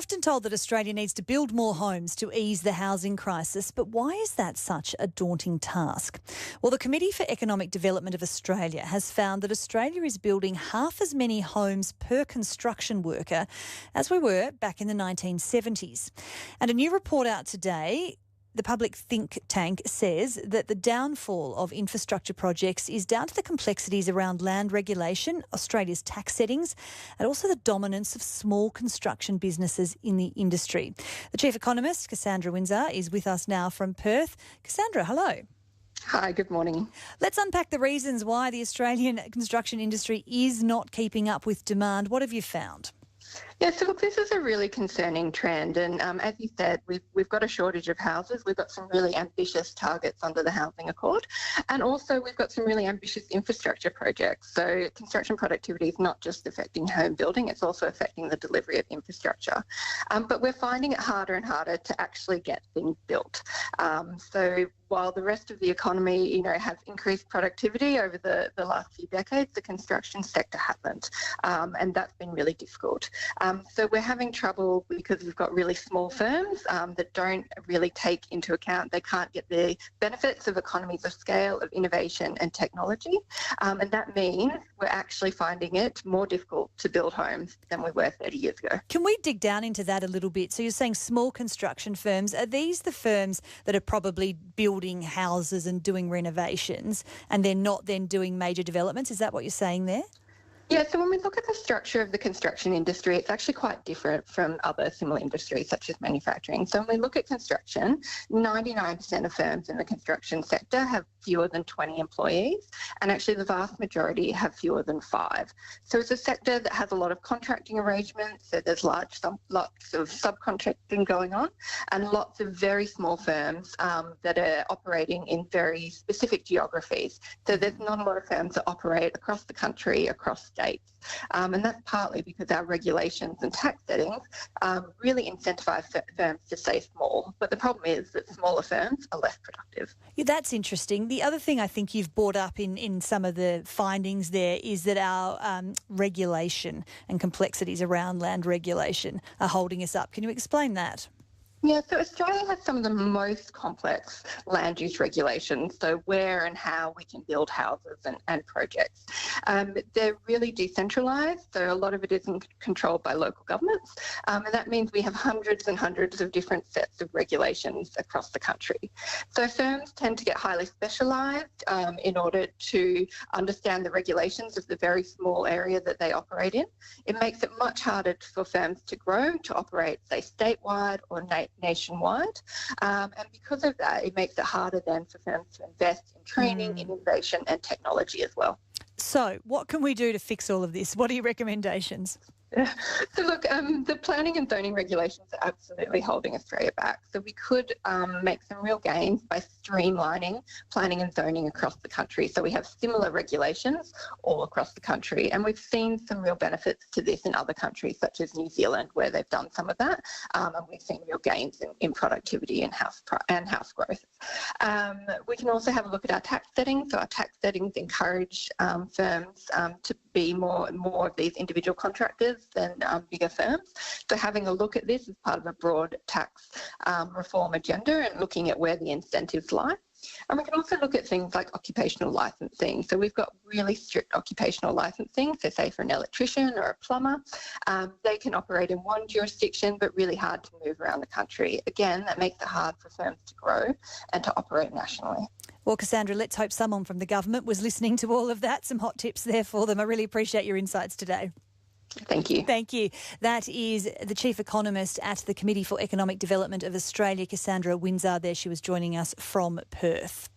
We're often told that Australia needs to build more homes to ease the housing crisis, but why is that such a daunting task? Well, the Committee for Economic Development of Australia has found that Australia is building half as many homes per construction worker as we were back in the 1970s. And a new report out today, the public think tank says that the downfall of infrastructure projects is down to the complexities around land regulation, Australia's tax settings, and also the dominance of small construction businesses in the industry. The Chief Economist, Cassandra Winzar, is with us now from Perth. Cassandra, hello. Hi, good morning. Let's unpack the reasons why the Australian construction industry is not keeping up with demand. What have you found? Yeah, so look, this is a really concerning trend, and as you said, we've got a shortage of houses. We've got some really ambitious targets under the Housing Accord, and also we've got some really ambitious infrastructure projects. So construction productivity is not just affecting home building, it's also affecting the delivery of infrastructure. But we're finding it harder and harder to actually get things built. So while the rest of the economy, has increased productivity over the last few decades, the construction sector hasn't, and that's been really difficult. So we're having trouble because we've got really small firms that don't really take into account, they can't get the benefits of economies of scale, of innovation and technology, and that means we're actually finding it more difficult to build homes than we were 30 years ago. Can we dig down into that a little bit? So you're saying small construction firms, are these the firms that are probably building houses and doing renovations and they're not then doing major developments? Is that what you're saying there? Yeah, so when we look at the structure of the construction industry, it's actually quite different from other similar industries such as manufacturing. So when we look at construction, 99% of firms in the construction sector have fewer than 20 employees, and actually the vast majority have fewer than 5. So it's a sector that has a lot of contracting arrangements, so there's lots of subcontracting going on, and lots of very small firms that are operating in very specific geographies. So there's not a lot of firms that operate across the country, across states. And that's partly because our regulations and tax settings really incentivise firms to stay small. But the problem is that smaller firms are less productive. Yeah, that's interesting. The other thing I think you've brought up in some of the findings there is that our regulation and complexities around land regulation are holding us up. Can you explain that? Yeah, so Australia has some of the most complex land use regulations, so where and how we can build houses and projects. They're really decentralised, so a lot of it isn't controlled by local governments, and that means we have hundreds and hundreds of different sets of regulations across the country. So firms tend to get highly specialised in order to understand the regulations of the very small area that they operate in. It makes it much harder for firms to grow, to operate, say, statewide or nationwide, and because of that, it makes it harder then for firms to invest in training, innovation and technology as well. So what can we do to fix all of this? What are your recommendations? So look, the planning and zoning regulations are absolutely holding Australia back. So we could make some real gains by streamlining planning and zoning across the country. So we have similar regulations all across the country. And we've seen some real benefits to this in other countries, such as New Zealand, where they've done some of that. And we've seen real gains in productivity and house growth. We can also have a look at our tax settings. So our tax settings encourage firms to be more of these individual contractors than bigger firms. So having a look at this as part of a broad tax reform agenda and looking at where the incentives lie. And we can also look at things like occupational licensing. So we've got really strict occupational licensing. So say for an electrician or a plumber, they can operate in one jurisdiction, but really hard to move around the country. Again, that makes it hard for firms to grow and to operate nationally. Well, Cassandra, let's hope someone from the government was listening to all of that. Some hot tips there for them. I really appreciate your insights today. Thank you. Thank you. That is the Chief Economist at the Committee for Economic Development of Australia, Cassandra Winzar there. She was joining us from Perth.